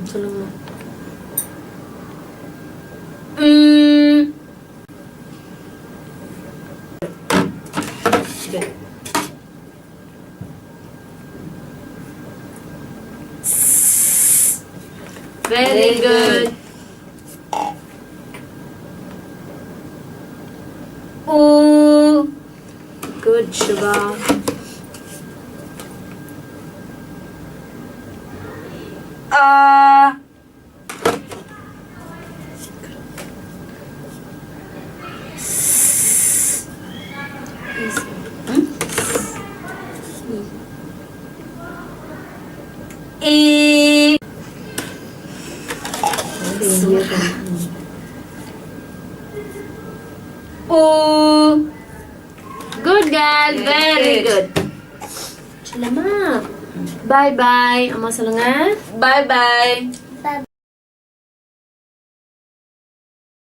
Salam mo. Good. Very good. Oh, good, Shiva. E. Oh, good girl, very good. Salamat. Bye bye. Ama salungan. Bye-bye.